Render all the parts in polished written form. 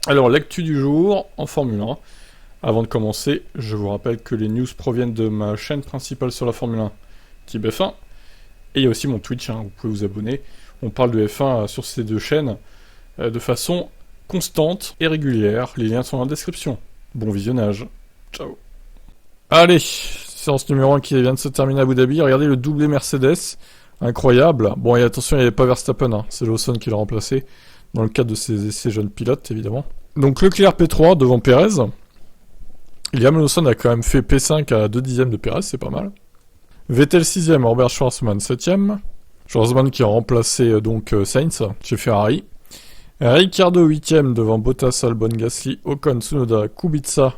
Alors, l'actu du jour en Formule 1. Avant de commencer, je vous rappelle que les news proviennent de ma chaîne principale sur la Formule 1, Type F1. Et il y a aussi mon Twitch, vous pouvez vous abonner. On parle de F1 sur ces deux chaînes de façon constante et régulière. Les liens sont dans la description. Bon visionnage. Ciao. Allez, séance numéro 1 qui vient de se terminer à Abu Dhabi. Regardez le doublé Mercedes. Incroyable. Bon, et attention, il n'y avait pas Verstappen. C'est Lawson qui l'a remplacé. Dans le cadre de ces jeunes pilotes, évidemment. Donc Leclerc P3 devant Pérez. Liam Lawson a quand même fait P5 à 2 dixièmes de Pérez, c'est pas mal. Vettel 6ème, Robert Schwarzman 7ème. Schwarzman qui a remplacé Sainz chez Ferrari. Ricciardo 8ème devant Bottas, Albon, Gasly, Ocon, Tsunoda, Kubica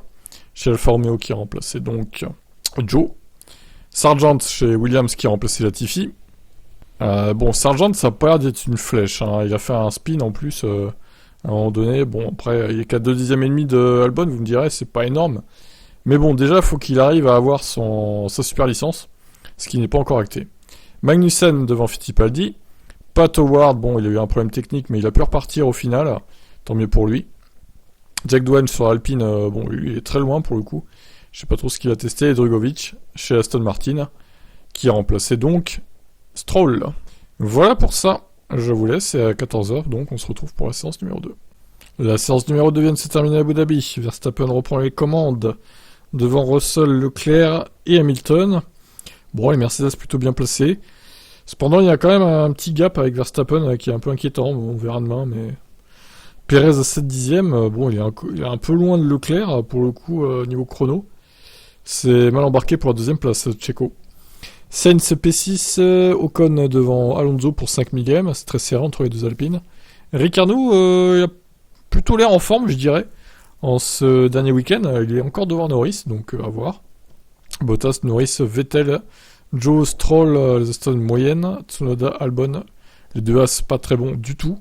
chez Alfa Romeo qui a remplacé Joe. Sargent chez Williams qui a remplacé Latifi. Sargent ça a pas l'air d'être une flèche, il a fait un spin en plus à un moment donné. Bon, après il est qu'à 2 dixièmes et demi de Albon, vous me direz, c'est pas énorme. Mais bon, déjà, il faut qu'il arrive à avoir sa super licence, ce qui n'est pas encore acté. Magnussen devant Fittipaldi. Pat Howard, bon, il a eu un problème technique, mais il a pu repartir au final. Tant mieux pour lui. Jack Doohan sur Alpine, lui, il est très loin pour le coup. Je sais pas trop ce qu'il a testé. Et Drugovic chez Aston Martin, qui a remplacé donc Stroll. Voilà pour ça. Je vous laisse, c'est à 14h, donc on se retrouve pour la séance numéro 2. La séance numéro 2 vient de se terminer à Abu Dhabi. Verstappen reprend les commandes devant Russell, Leclerc et Hamilton. Bon, les Mercedes plutôt bien placés. Cependant, il y a quand même un petit gap avec Verstappen qui est un peu inquiétant. Bon, on verra demain, mais... Perez à 7 dixièmes, il est un peu loin de Leclerc, pour le coup, niveau chrono. C'est mal embarqué pour la deuxième place, Checo. Sainz P6, Ocon devant Alonso pour 5 millièmes. C'est très serré entre les deux Alpines. Ricciardo, il a plutôt l'air en forme, je dirais. En ce dernier week-end, il est encore devant Norris, donc à voir. Bottas, Norris, Vettel, Joe, Stroll, les Aston moyennes, Tsunoda, Albon, les deux As pas très bons du tout.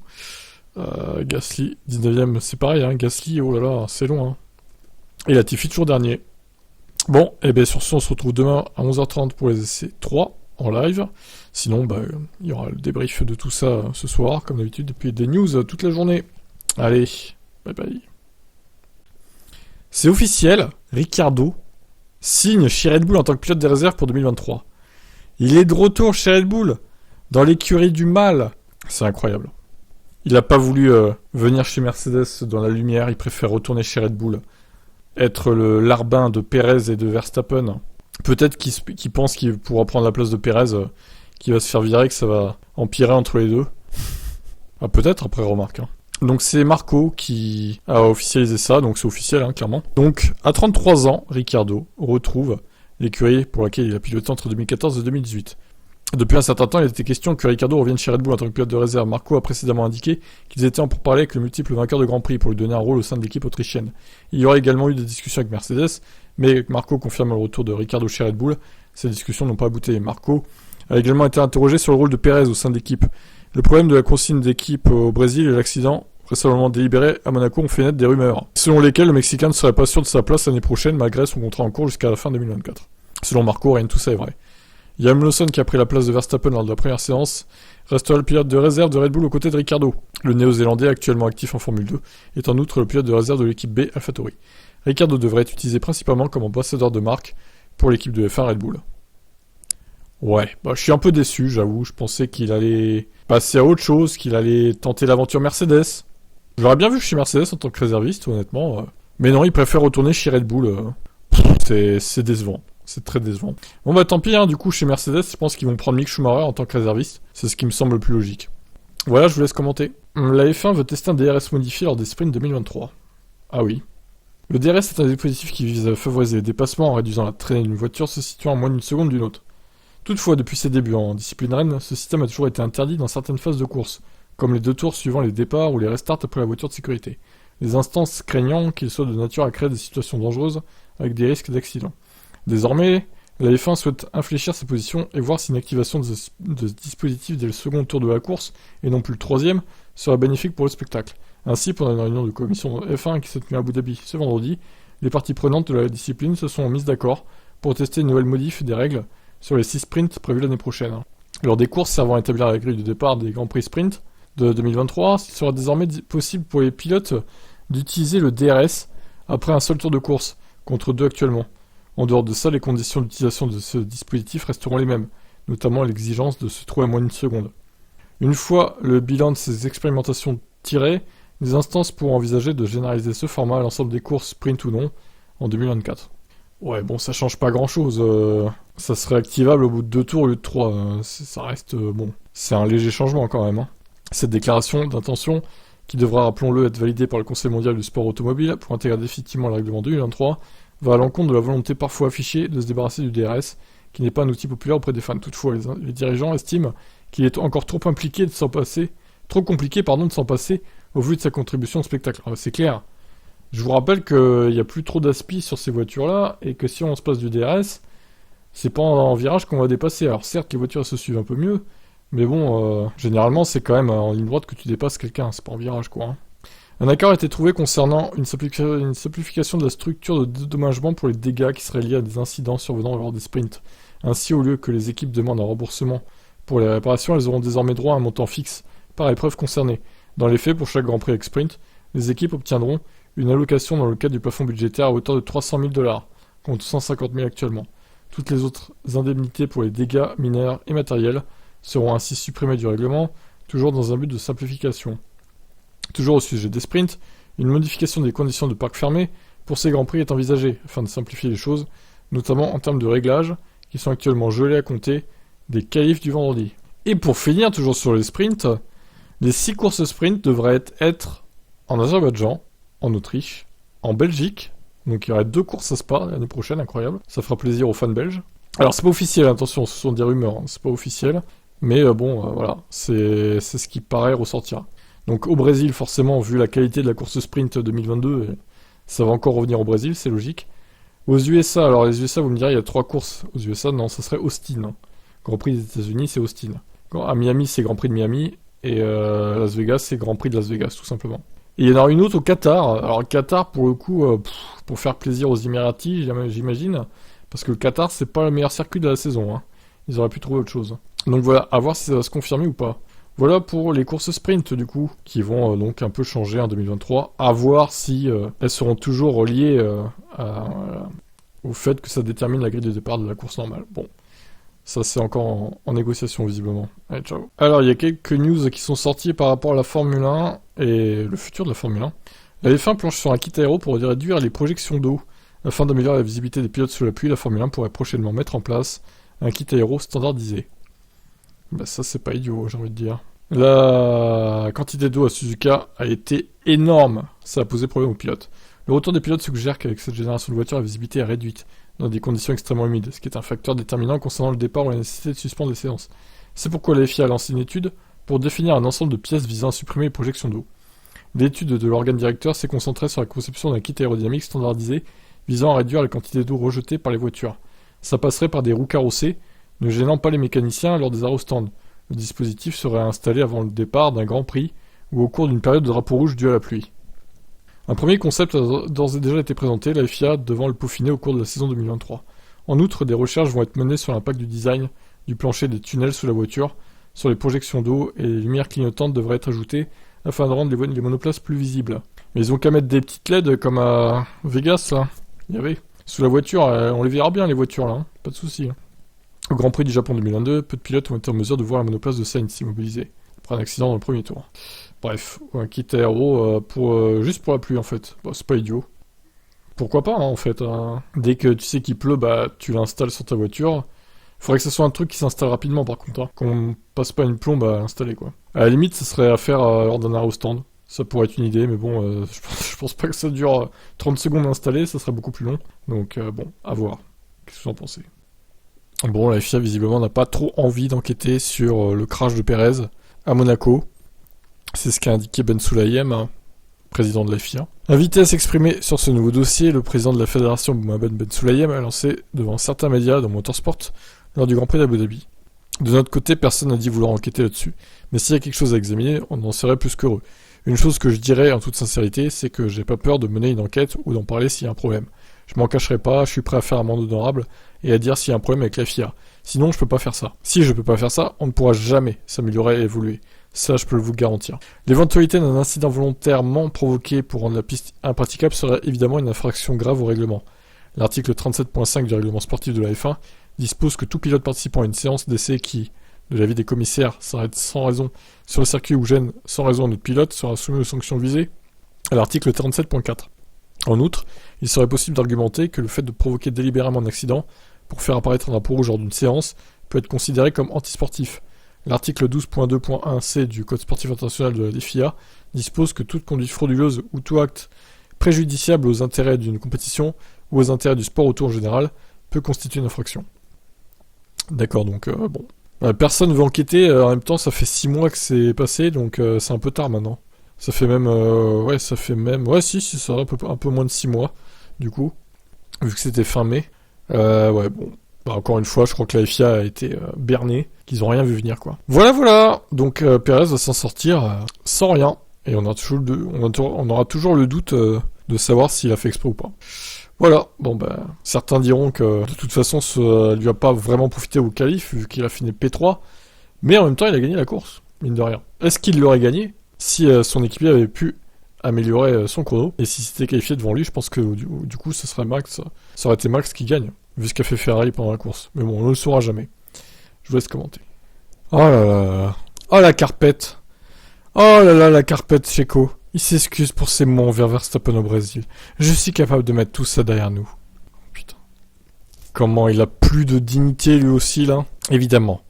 Gasly, 19ème, c'est pareil, Gasly, oh là là, c'est long. Et Latifi toujours dernier. Bon, et bien sur ce, on se retrouve demain à 11h30 pour les essais 3 en live. Sinon, il y aura le débrief de tout ça ce soir, comme d'habitude, et puis des news toute la journée. Allez, bye bye. C'est officiel, Ricciardo signe chez Red Bull en tant que pilote des réserves pour 2023. Il est de retour chez Red Bull, dans l'écurie du mal. C'est incroyable. Il n'a pas voulu venir chez Mercedes dans la lumière, il préfère retourner chez Red Bull. Être le larbin de Perez et de Verstappen. Peut-être qu'il pense qu'il pourra prendre la place de Perez, qui va se faire virer, que ça va empirer entre les deux. Ah, peut-être, après remarque. Donc c'est Marco qui a officialisé ça, donc c'est officiel, clairement. Donc, à 33 ans, Ricciardo retrouve l'écurie pour laquelle il a piloté entre 2014 et 2018. Depuis un certain temps, il était question que Ricciardo revienne chez Red Bull en tant que pilote de réserve. Marco a précédemment indiqué qu'ils étaient en pourparlers avec le multiple vainqueur de Grand Prix pour lui donner un rôle au sein de l'équipe autrichienne. Il y aurait également eu des discussions avec Mercedes, mais Marco confirme le retour de Ricciardo chez Red Bull. Ces discussions n'ont pas abouti. Marco a également été interrogé sur le rôle de Perez au sein de l'équipe. Le problème de la consigne d'équipe au Brésil et l'accident récemment délibéré à Monaco ont fait naître des rumeurs, selon lesquelles le Mexicain ne serait pas sûr de sa place l'année prochaine malgré son contrat en cours jusqu'à la fin 2024. Selon Marco, rien de tout ça est vrai. Liam Lawson, qui a pris la place de Verstappen lors de la première séance, restera le pilote de réserve de Red Bull aux côtés de Ricciardo. Le néo-zélandais, actuellement actif en Formule 2, est en outre le pilote de réserve de l'équipe B AlphaTauri. Ricciardo devrait être utilisé principalement comme ambassadeur de marque pour l'équipe de F1 Red Bull. Ouais, je suis un peu déçu, j'avoue. Je pensais qu'il allait passer à autre chose, qu'il allait tenter l'aventure Mercedes. J'aurais bien vu chez Mercedes en tant que réserviste, honnêtement. Mais non, il préfère retourner chez Red Bull. C'est décevant. C'est très décevant. Bon tant pis, du coup chez Mercedes, je pense qu'ils vont prendre Mick Schumacher en tant que réserviste. C'est ce qui me semble le plus logique. Voilà, je vous laisse commenter. La F1 veut tester un DRS modifié lors des sprints 2023. Ah oui. Le DRS est un dispositif qui vise à favoriser les dépassements en réduisant la traînée d'une voiture se situant à moins d'une seconde d'une autre. Toutefois, depuis ses débuts en discipline reine, ce système a toujours été interdit dans certaines phases de course, comme les 2 tours suivant les départs ou les restarts après la voiture de sécurité. Les instances craignant qu'il soit de nature à créer des situations dangereuses avec des risques d'accident. Désormais, la F1 souhaite infléchir sa position et voir si une activation de ce dispositif dès le second tour de la course, et non plus le troisième, serait bénéfique pour le spectacle. Ainsi, pendant une réunion de commission F1 qui s'est tenue à Abu Dhabi ce vendredi, les parties prenantes de la discipline se sont mises d'accord pour tester une nouvelle modif des règles sur les 6 sprints prévus l'année prochaine. Lors des courses servant à établir la grille de départ des Grands Prix Sprint de 2023, il sera désormais possible pour les pilotes d'utiliser le DRS après un seul tour de course, contre 2 actuellement. En dehors de ça, les conditions d'utilisation de ce dispositif resteront les mêmes, notamment l'exigence de se trouver à moins d'une seconde. Une fois le bilan de ces expérimentations tiré, les instances pourront envisager de généraliser ce format à l'ensemble des courses sprint ou non en 2024. Ouais, bon, ça change pas grand-chose. Ça serait activable au bout de 2 tours au lieu de 3. Ça reste, bon, c'est un léger changement quand même. Hein. Cette déclaration d'intention, qui devra, rappelons-le, être validée par le Conseil mondial du sport automobile pour intégrer définitivement le règlement 2023, va à l'encontre de la volonté parfois affichée de se débarrasser du DRS, qui n'est pas un outil populaire auprès des fans. Toutefois, les dirigeants estiment qu'il est encore trop compliqué de s'en passer au vu de sa contribution au spectacle. Alors, c'est clair. Je vous rappelle qu'il n'y a plus trop d'aspi sur ces voitures-là, et que si on se passe du DRS, c'est pas en virage qu'on va dépasser. Alors certes, les voitures se suivent un peu mieux, mais bon, généralement, c'est quand même en ligne droite que tu dépasses quelqu'un, c'est pas en virage, quoi. Hein. Un accord a été trouvé concernant une simplification de la structure de dédommagement pour les dégâts qui seraient liés à des incidents survenant lors des sprints. Ainsi, au lieu que les équipes demandent un remboursement pour les réparations, elles auront désormais droit à un montant fixe par épreuve concernée. Dans les faits, pour chaque Grand Prix avec sprint, les équipes obtiendront une allocation dans le cadre du plafond budgétaire à hauteur de 300 000 $, contre 150 000 actuellement. Toutes les autres indemnités pour les dégâts mineurs et matériels seront ainsi supprimées du règlement, toujours dans un but de simplification. Toujours au sujet des sprints, une modification des conditions de parc fermé pour ces Grands Prix est envisagée, afin de simplifier les choses, notamment en termes de réglages, qui sont actuellement gelés à compter des qualifs du vendredi. Et pour finir, toujours sur les sprints, les 6 courses sprint devraient être en Azerbaïdjan, en Autriche, en Belgique, donc il y aurait 2 courses à Spa l'année prochaine, incroyable, ça fera plaisir aux fans belges. Alors c'est pas officiel, attention, ce sont des rumeurs, hein, c'est pas officiel, mais voilà, c'est ce qui paraît ressortir. Donc au Brésil, forcément, vu la qualité de la course sprint 2022, ça va encore revenir au Brésil, c'est logique. Aux USA, alors les USA, vous me direz, il y a 3 courses. Aux USA, non, ça serait Austin. Hein. Grand Prix des États-Unis, c'est Austin. À Miami, c'est Grand Prix de Miami, et Las Vegas, c'est Grand Prix de Las Vegas, tout simplement. Et il y en aura une autre au Qatar. Alors Qatar, pour le coup, pour faire plaisir aux Émiratis, j'imagine, parce que le Qatar, c'est pas le meilleur circuit de la saison. Hein. Ils auraient pu trouver autre chose. Donc voilà, à voir si ça va se confirmer ou pas. Voilà pour les courses sprint du coup, qui vont donc un peu changer en 2023. À voir si elles seront toujours reliées au fait que ça détermine la grille de départ de la course normale. Bon, ça c'est encore en négociation visiblement. Allez, ciao. Alors il y a quelques news qui sont sorties par rapport à la Formule 1 et le futur de la Formule 1. La F1 planche sur un kit aéro pour réduire les projections d'eau. Afin d'améliorer la visibilité des pilotes sous la pluie, la Formule 1 pourrait prochainement mettre en place un kit aéro standardisé. Bah ça c'est pas idiot, j'ai envie de dire. La quantité d'eau à Suzuka a été énorme, ça a posé problème aux pilotes. Le retour des pilotes suggère qu'avec cette génération de voitures, la visibilité est réduite, dans des conditions extrêmement humides, ce qui est un facteur déterminant concernant le départ ou la nécessité de suspendre les séances. C'est pourquoi la FIA a lancé une étude pour définir un ensemble de pièces visant à supprimer les projections d'eau. L'étude de l'organe directeur s'est concentrée sur la conception d'un kit aérodynamique standardisé visant à réduire la quantité d'eau rejetée par les voitures. Ça passerait par des roues carrossées, ne gênant pas les mécaniciens lors des arrêts au stand. Le dispositif serait installé avant le départ d'un Grand Prix ou au cours d'une période de drapeau rouge due à la pluie. Un premier concept a d'ores et déjà été présenté, la FIA devant le peaufiner au cours de la saison 2023. En outre, des recherches vont être menées sur l'impact du design du plancher des tunnels sous la voiture, sur les projections d'eau et les lumières clignotantes devraient être ajoutées afin de rendre les monoplaces plus visibles. Mais ils ont qu'à mettre des petites LED comme à Vegas, là. Il y avait. Sous la voiture, on les verra bien les voitures là, hein. Pas de soucis. Hein. Au Grand Prix du Japon 2022, peu de pilotes ont été en mesure de voir la monoplace de Sainz s'immobiliser, après un accident dans le premier tour. Bref, un kit aéro juste pour la pluie en fait. Bon, c'est pas idiot. Pourquoi pas hein, en fait. Hein. Dès que tu sais qu'il pleut, bah tu l'installes sur ta voiture. Faudrait que ce soit un truc qui s'installe rapidement par contre. Hein. Qu'on passe pas une plombe à l'installer quoi. À la limite, ça serait à faire lors d'un arrêt au stand. Ça pourrait être une idée, mais bon, je pense pas que ça dure 30 secondes à installer, ça serait beaucoup plus long. Donc bon, à voir. Qu'est-ce que vous en pensez ? Bon, la FIA visiblement n'a pas trop envie d'enquêter sur le crash de Pérez à Monaco. C'est ce qu'a indiqué Ben Sulayem, président de la FIA. Invité à s'exprimer sur ce nouveau dossier, le président de la fédération Mohamed Ben Sulayem a lancé devant certains médias dans Motorsport lors du Grand Prix d'Abu Dhabi. De notre côté, personne n'a dit vouloir enquêter là-dessus. Mais s'il y a quelque chose à examiner, on en serait plus qu'heureux. Une chose que je dirais en toute sincérité, c'est que j'ai pas peur de mener une enquête ou d'en parler s'il y a un problème. Je m'en cacherai pas, je suis prêt à faire amende honorable et à dire s'il y a un problème avec la FIA. Sinon, je peux pas faire ça. Si je peux pas faire ça, on ne pourra jamais s'améliorer et évoluer. Ça, je peux vous le garantir. L'éventualité d'un incident volontairement provoqué pour rendre la piste impraticable serait évidemment une infraction grave au règlement. L'article 37.5 du règlement sportif de la F1 dispose que tout pilote participant à une séance d'essai qui, de l'avis des commissaires, s'arrête sans raison sur le circuit ou gêne sans raison un autre pilote sera soumis aux sanctions visées à l'article 37.4. En outre, il serait possible d'argumenter que le fait de provoquer délibérément un accident pour faire apparaître un drapeau rouge lors d'une séance peut être considéré comme antisportif. L'article 12.2.1c du Code sportif international de la FIA dispose que toute conduite frauduleuse ou tout acte préjudiciable aux intérêts d'une compétition ou aux intérêts du sport auto en général peut constituer une infraction. D'accord, donc bon. Personne ne veut enquêter, en même temps ça fait 6 mois que c'est passé, donc c'est un peu tard maintenant. Ça fait même, ouais, si, ça un peu moins de 6 mois, du coup, vu que c'était fin mai. Ouais, bon. Encore une fois, je crois que la FIA a été bernée, qu'ils ont rien vu venir, quoi. Voilà. Donc Perez va s'en sortir sans rien, et on aura toujours le doute de savoir s'il a fait exprès ou pas. Voilà. Bon certains diront que de toute façon, ça lui a pas vraiment profité au qualif vu qu'il a fini P3, mais en même temps, il a gagné la course, mine de rien. Est-ce qu'il l'aurait gagné si son équipier avait pu améliorer son chrono, et si c'était qualifié devant lui? Je pense que du coup, ça aurait été Max qui gagne, vu ce qu'a fait Ferrari pendant la course. Mais bon, on ne le saura jamais. Je vous laisse commenter. Oh là là. Oh la carpette. Oh là là, la carpette Checo. Il s'excuse pour ses mots envers Verstappen au Brésil. Je suis capable de mettre tout ça derrière nous. Putain. Comment il a plus de dignité lui aussi là. Évidemment.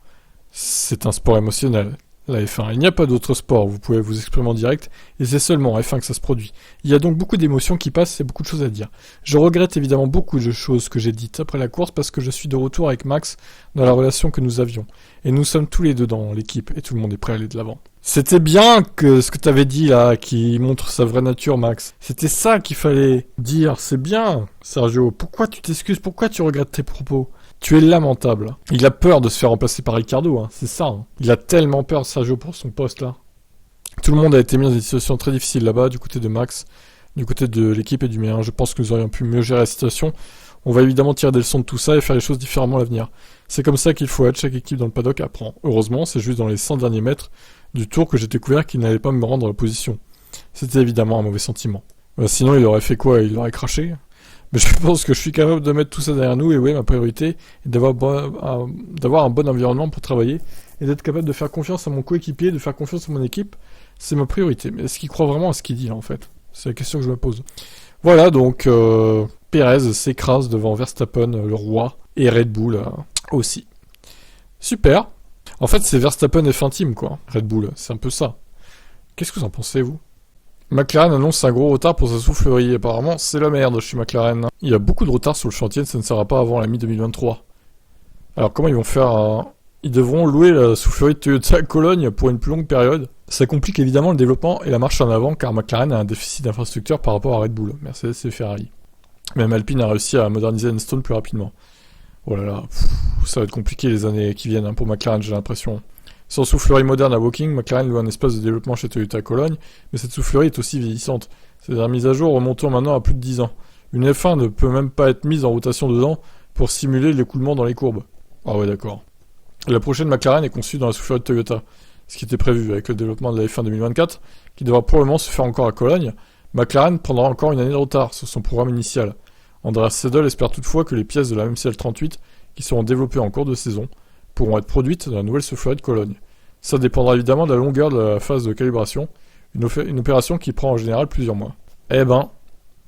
C'est un sport émotionnel. La F1. Il n'y a pas d'autre sport où vous pouvez vous exprimer en direct, et c'est seulement en F1 que ça se produit. Il y a donc beaucoup d'émotions qui passent et beaucoup de choses à dire. Je regrette évidemment beaucoup de choses que j'ai dites après la course parce que je suis de retour avec Max dans la relation que nous avions. Et nous sommes tous les deux dans l'équipe et tout le monde est prêt à aller de l'avant. C'était bien que ce que t'avais dit là, qui montre sa vraie nature, Max. C'était ça qu'il fallait dire. C'est bien, Sergio. Pourquoi tu t'excuses? Pourquoi tu regrettes tes propos? Tu es lamentable. Il a peur de se faire remplacer par Ricardo, hein. C'est ça. Hein. Il a tellement peur, Sergio, pour son poste là. Tout le monde a été mis dans une situation très difficile là-bas, du côté de Max, du côté de l'équipe et du mien. Je pense que nous aurions pu mieux gérer la situation. On va évidemment tirer des leçons de tout ça et faire les choses différemment à l'avenir. C'est comme ça qu'il faut être, chaque équipe dans le paddock apprend. Heureusement, c'est juste dans les 100 derniers mètres du tour que j'ai découvert qu'il n'allait pas me rendre la position. C'était évidemment un mauvais sentiment. Sinon, il aurait fait quoi? Il aurait craché. Mais je pense que je suis capable de mettre tout ça derrière nous, et oui, ma priorité est d'avoir un bon environnement pour travailler, et d'être capable de faire confiance à mon coéquipier, de faire confiance à mon équipe. C'est ma priorité. Mais est-ce qu'il croit vraiment à ce qu'il dit là en fait? C'est la question que je me pose. Voilà, donc Perez s'écrase devant Verstappen, le roi, et Red Bull aussi. Super. En fait, c'est Verstappen F1 Team, quoi. Red Bull, c'est un peu ça. Qu'est-ce que vous en pensez, vous? McLaren annonce un gros retard pour sa soufflerie. Apparemment, c'est la merde chez McLaren. Il y a beaucoup de retard sur le chantier, ça ne sera pas avant la mi-2023. Alors comment ils vont faire Ils devront louer la soufflerie de Toyota à Cologne pour une plus longue période. Ça complique évidemment le développement et la marche en avant car McLaren a un déficit d'infrastructure par rapport à Red Bull, Mercedes et Ferrari. Même Alpine a réussi à moderniser Enstone plus rapidement. Oh là là, ça va être compliqué les années qui viennent pour McLaren, j'ai l'impression. Sans soufflerie moderne à Woking, McLaren loue un espace de développement chez Toyota à Cologne, mais cette soufflerie est aussi vieillissante. Ces mises à jour remontant maintenant à plus de 10 ans. Une F1 ne peut même pas être mise en rotation dedans pour simuler l'écoulement dans les courbes. Ah ouais, d'accord. La prochaine McLaren est conçue dans la soufflerie de Toyota, ce qui était prévu avec le développement de la F1 2024, qui devra probablement se faire encore à Cologne. McLaren prendra encore une année de retard sur son programme initial. Andreas Seidel espère toutefois que les pièces de la MCL38, qui seront développées en cours de saison, pourront être produites dans la nouvelle soufflerie de Cologne. Ça dépendra évidemment de la longueur de la phase de calibration, une opération qui prend en général plusieurs mois. Eh ben,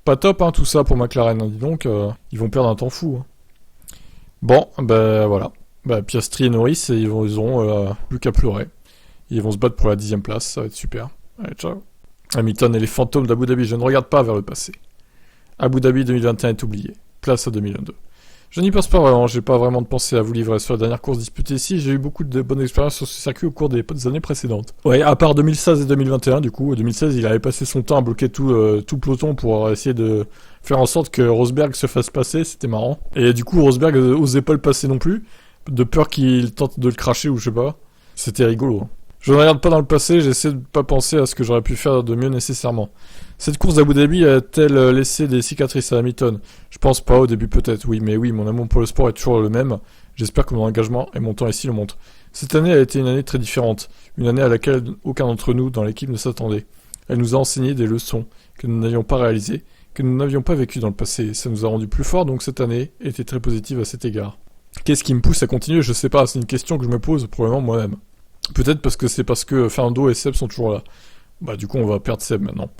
pas top tout ça pour McLaren, dis donc, ils vont perdre un temps fou. Bon, voilà. Piastri et Norris, ils auront plus qu'à pleurer. Ils vont se battre pour la 10e place, ça va être super. Allez, ciao. Hamilton et les fantômes d'Abu Dhabi, je ne regarde pas vers le passé. Abu Dhabi 2021 est oublié, place à 2022. Je n'y pense pas vraiment, j'ai pas vraiment de pensée à vous livrer sur la dernière course disputée ici, j'ai eu beaucoup de bonnes expériences sur ce circuit au cours des années précédentes. Ouais, à part 2016 et 2021 du coup, 2016 il avait passé son temps à bloquer tout le peloton pour essayer de faire en sorte que Rosberg se fasse passer, c'était marrant. Et du coup Rosberg osait pas le passer non plus, de peur qu'il tente de le cracher ou je sais pas. C'était rigolo. Je ne regarde pas dans le passé, j'essaie de pas penser à ce que j'aurais pu faire de mieux nécessairement. Cette course d'Abu Dhabi a-t-elle laissé des cicatrices à Hamilton? Je pense pas, au début peut-être, oui, mais oui, mon amour pour le sport est toujours le même. J'espère que mon engagement et mon temps ici le montrent. Cette année a été une année très différente, une année à laquelle aucun d'entre nous dans l'équipe ne s'attendait. Elle nous a enseigné des leçons que nous n'avions pas réalisées, que nous n'avions pas vécues dans le passé. Ça nous a rendus plus forts, donc cette année était très positive à cet égard. Qu'est-ce qui me pousse à continuer? Je sais pas, c'est une question que je me pose probablement moi-même. Peut-être parce que Fernando et Seb sont toujours là. Bah du coup on va perdre Seb maintenant.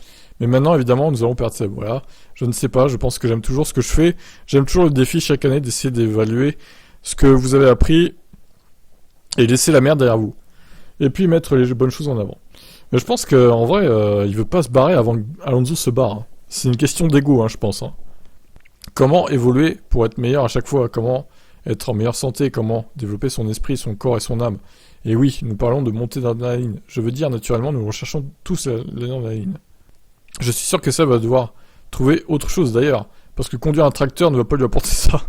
Mais maintenant évidemment nous allons perdre Seb, voilà. Je ne sais pas, je pense que j'aime toujours ce que je fais. J'aime toujours le défi chaque année d'essayer d'évaluer ce que vous avez appris et laisser la merde derrière vous. Et puis mettre les bonnes choses en avant. Mais je pense qu'en vrai, il veut pas se barrer avant que Alonso se barre. Hein. C'est une question d'ego, je pense. Hein. Comment évoluer pour être meilleur à chaque fois? Comment être en meilleure santé? Comment développer son esprit, son corps et son âme? Et oui, nous parlons de monter dans la ligne. Je veux dire, naturellement, nous recherchons tous la ligne. Je suis sûr que ça va devoir trouver autre chose d'ailleurs. Parce que conduire un tracteur ne va pas lui apporter ça.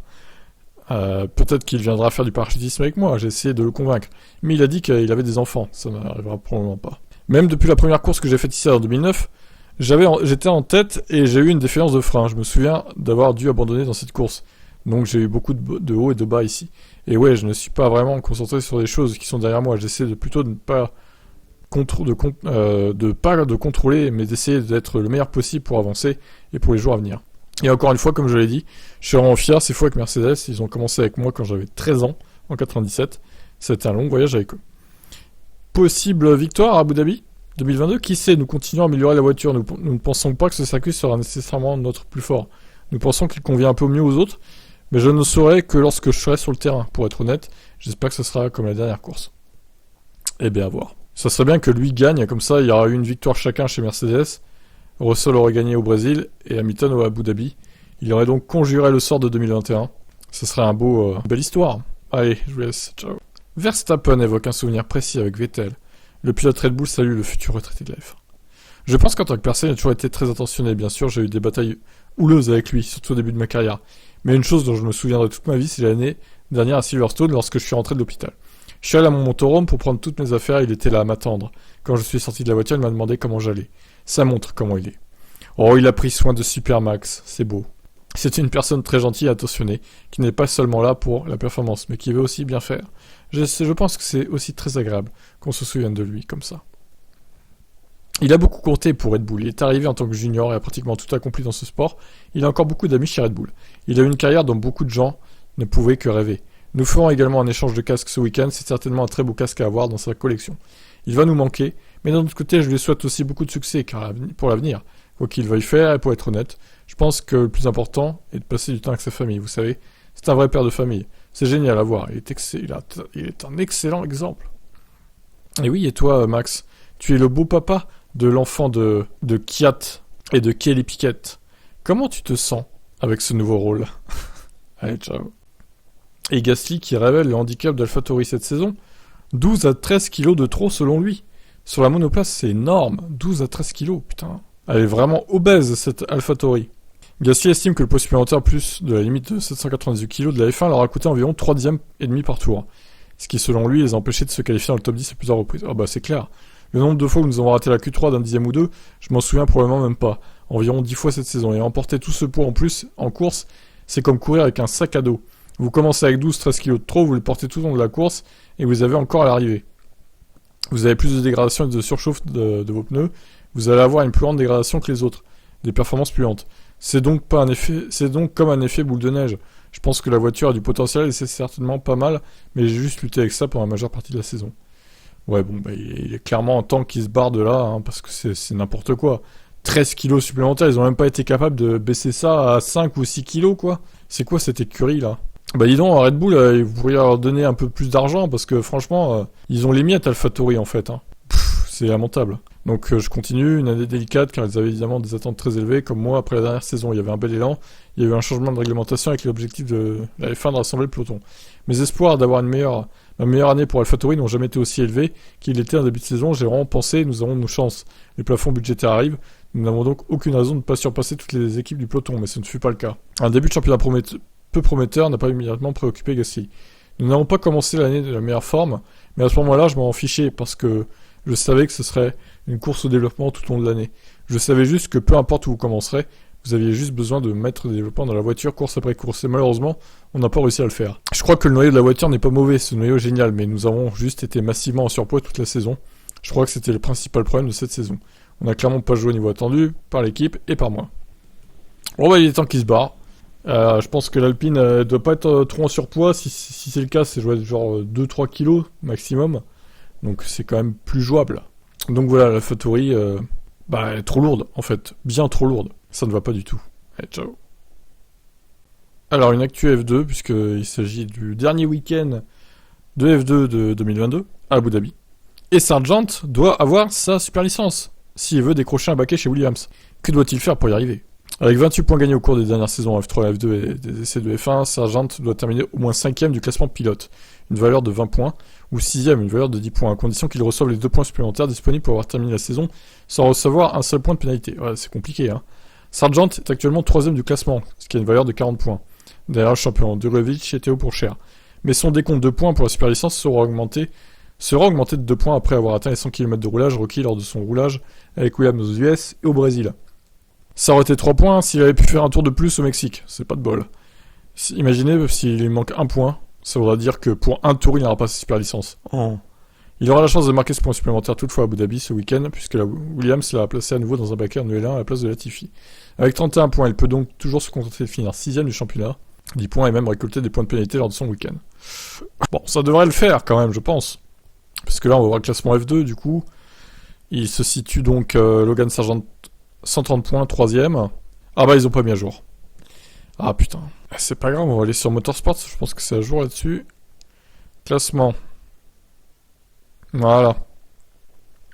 Peut-être qu'il viendra faire du parachutisme avec moi, j'ai essayé de le convaincre. Mais il a dit qu'il avait des enfants, ça n'arrivera probablement pas. Même depuis la première course que j'ai faite ici en 2009, j'étais en tête et j'ai eu une défaillance de frein. Je me souviens d'avoir dû abandonner dans cette course. Donc j'ai eu beaucoup de hauts et de bas ici. Et ouais, je ne suis pas vraiment concentré sur les choses qui sont derrière moi. J'essaie plutôt de ne pas de contrôler, mais d'essayer d'être le meilleur possible pour avancer et pour les jours à venir. Et encore une fois, comme je l'ai dit, je suis vraiment fier ces fois avec Mercedes. Ils ont commencé avec moi quand j'avais 13 ans, en 97. C'était un long voyage avec eux. Possible victoire à Abu Dhabi 2022, qui sait, nous continuons à améliorer la voiture. Nous ne pensons pas que ce circuit sera nécessairement notre plus fort. Nous pensons qu'il convient un peu mieux aux autres, mais je ne saurai que lorsque je serai sur le terrain. Pour être honnête, j'espère que ce sera comme la dernière course. Eh bien, à voir. Ça serait bien que lui gagne, comme ça il y aura eu une victoire chacun chez Mercedes. Russell aurait gagné au Brésil et Hamilton au Abu Dhabi. Il aurait donc conjuré le sort de 2021. Ce serait une belle histoire. Allez, je vous laisse. Ciao. Verstappen évoque un souvenir précis avec Vettel. Le pilote Red Bull salue le futur retraité de la F1. Je pense qu'en tant que personne, il a toujours été très attentionné. Bien sûr, j'ai eu des batailles houleuses avec lui, surtout au début de ma carrière. Mais une chose dont je me souviendrai toute ma vie, c'est l'année dernière à Silverstone lorsque je suis rentré de l'hôpital. Je suis allé à mon motorhome pour prendre toutes mes affaires, il était là à m'attendre. Quand je suis sorti de la voiture, il m'a demandé comment j'allais. Ça montre comment il est. Oh, il a pris soin de Supermax, c'est beau. C'est une personne très gentille et attentionnée, qui n'est pas seulement là pour la performance, mais qui veut aussi bien faire. Je pense que c'est aussi très agréable qu'on se souvienne de lui comme ça. Il a beaucoup compté pour Red Bull. Il est arrivé en tant que junior et a pratiquement tout accompli dans ce sport. Il a encore beaucoup d'amis chez Red Bull. Il a eu une carrière dont beaucoup de gens ne pouvaient que rêver. Nous ferons également un échange de casques ce week-end. C'est certainement un très beau casque à avoir dans sa collection. Il va nous manquer, mais d'un autre côté, je lui souhaite aussi beaucoup de succès pour l'avenir. Quoi qu'il veuille faire, et pour être honnête, je pense que le plus important est de passer du temps avec sa famille. Vous savez, c'est un vrai père de famille. C'est génial à voir. Il est un excellent exemple. Et oui, et toi, Max, tu es le beau papa de l'enfant de Kiat et de Kelly Piquet. Comment tu te sens avec ce nouveau rôle? Allez, ciao. Et Gasly qui révèle le handicap d'AlphaTauri cette saison, 12 à 13 kilos de trop selon lui. Sur la monoplace, c'est énorme, 12 à 13 kilos, putain. Elle est vraiment obèse, cette AlphaTauri. Gasly estime que le poids supplémentaire plus de la limite de 798 kg de la F1 leur a coûté environ 3 dixièmes et demi par tour. Ce qui, selon lui, les a empêchés de se qualifier dans le top 10 à plusieurs reprises. Ah bah c'est clair. Le nombre de fois où nous avons raté la Q3 d'un dixième ou deux, je m'en souviens probablement même pas. Environ 10 fois cette saison. Et emporter tout ce poids en plus, en course, c'est comme courir avec un sac à dos. Vous commencez avec 12-13 kg de trop, vous le portez tout au long de la course, et vous avez encore à l'arrivée. Vous avez plus de dégradation et de surchauffe de vos pneus, vous allez avoir une plus grande dégradation que les autres, des performances plus lentes. C'est donc comme un effet boule de neige. Je pense que la voiture a du potentiel et c'est certainement pas mal, mais j'ai juste lutté avec ça pendant la majeure partie de la saison. Ouais, bon, bah, il est clairement en temps qu'il se barre de là, parce que c'est n'importe quoi. 13 kilos supplémentaires, ils ont même pas été capables de baisser ça à 5 ou 6 kilos, quoi. C'est quoi cette écurie, là? Bah dis donc, Red Bull, vous pourriez leur donner un peu plus d'argent, parce que franchement, ils ont les miettes AlphaTauri, en fait. C'est lamentable. Donc je continue, une année délicate, car ils avaient évidemment des attentes très élevées, comme moi, après la dernière saison, il y avait un bel élan, il y a eu un changement de réglementation avec l'objectif de la F1 de rassembler le peloton. Mes espoirs d'avoir ma meilleure année pour AlphaTauri n'ont jamais été aussi élevés qu'il était en début de saison, j'ai vraiment pensé, nous avons nos chances. Les plafonds budgétaires arrivent, nous n'avons donc aucune raison de ne pas surpasser toutes les équipes du peloton, mais ce ne fut pas le cas. Un début de championnat peu prometteur n'a pas immédiatement préoccupé Gasly. Nous n'avons pas commencé l'année de la meilleure forme, mais à ce moment-là, je m'en fichais parce que je savais que ce serait une course au développement tout au long de l'année. Je savais juste que peu importe où vous commencerez, Vous aviez juste besoin de mettre des développements dans la voiture course après course. Et malheureusement, on n'a pas réussi à le faire. Je crois que le noyau de la voiture n'est pas mauvais, ce noyau est génial, mais nous avons juste été massivement en surpoids toute la saison. Je crois que c'était le principal problème de cette saison. On n'a clairement pas joué au niveau attendu, par l'équipe et par moi. Bon bah il est temps qu'il se barre. Je pense que l'Alpine doit pas être trop en surpoids. Si c'est le cas, c'est jouer genre 2-3 kilos maximum. Donc c'est quand même plus jouable. Donc voilà, la Fattori, elle est trop lourde en fait. Bien trop lourde. Ça ne va pas du tout. Allez, ciao. Alors une actu F2, puisqu'il s'agit du dernier week-end de F2 de 2022 à Abu Dhabi. Et Sargent doit avoir sa super licence s'il veut décrocher un baquet chez Williams. Que doit-il faire pour y arriver? Avec 28 points gagnés au cours des dernières saisons en F3 et F2 et des essais de F1, Sargent doit terminer au moins 5ème du classement pilote, une valeur de 20 points, ou 6ème, une valeur de 10 points, à condition qu'il reçoive les 2 points supplémentaires disponibles pour avoir terminé la saison sans recevoir un seul point de pénalité. Ouais, c'est compliqué, hein. Sargent est actuellement 3ème du classement, ce qui a une valeur de 40 points, derrière le champion Durovic et Théo Pourchaire. Mais son décompte de points pour la super licence sera augmenté de 2 points après avoir atteint les 100 km de roulage requis lors de son roulage avec Williams aux US et au Brésil. Ça aurait été 3 points s'il avait pu faire un tour de plus au Mexique, c'est pas de bol. Imaginez s'il lui manque un point, ça voudra dire que pour un tour il n'aura pas sa super licence. Oh. Il aura la chance de marquer ce point supplémentaire toutefois à Abu Dhabi ce week-end, puisque la Williams l'a placé à nouveau dans un baquet en L1 à la place de Latifi. Avec 31 points, il peut donc toujours se contenter de finir 6ème du championnat, 10 points et même récolter des points de pénalité lors de son week-end. Bon, ça devrait le faire quand même, je pense. Parce que là, on va voir le classement F2, du coup. Il se situe donc Logan Sargent, 130 points, 3ème. Ah bah, ils ont pas mis à jour. Ah putain. C'est pas grave, on va aller sur Motorsport, je pense que c'est à jour là-dessus. Classement. Voilà.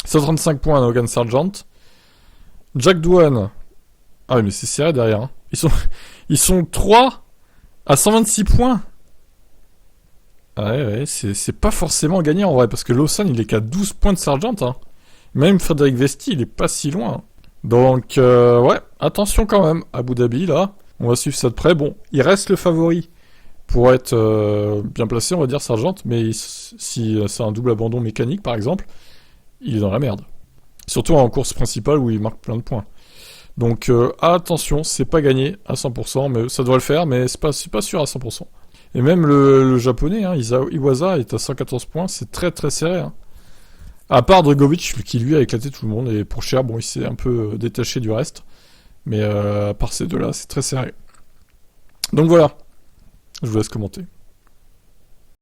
135 points à Logan Sargent. Jack Doohan. Ah oui, mais c'est serré derrière. Hein. Ils sont 3 à 126 points. Ouais, c'est pas forcément gagné en vrai, parce que Lawson il est qu'à 12 points de Sargent. Hein. Même Frédéric Vesti il est pas si loin. Donc, ouais, attention quand même, Abu Dhabi là. On va suivre ça de près. Bon, il reste le favori pour être bien placé, on va dire Sargent, mais si c'est un double abandon mécanique par exemple, il est dans la merde. Surtout en course principale où il marque plein de points. Donc attention, c'est pas gagné à 100%, mais ça doit le faire, mais c'est pas sûr à 100%. Et même le japonais, hein, Iwasa est à 114 points, c'est très très serré. Hein. À part Drugovic qui lui a éclaté tout le monde, et pour Cher, bon, il s'est un peu détaché du reste. Mais à part ces deux-là, c'est très serré. Donc voilà, je vous laisse commenter.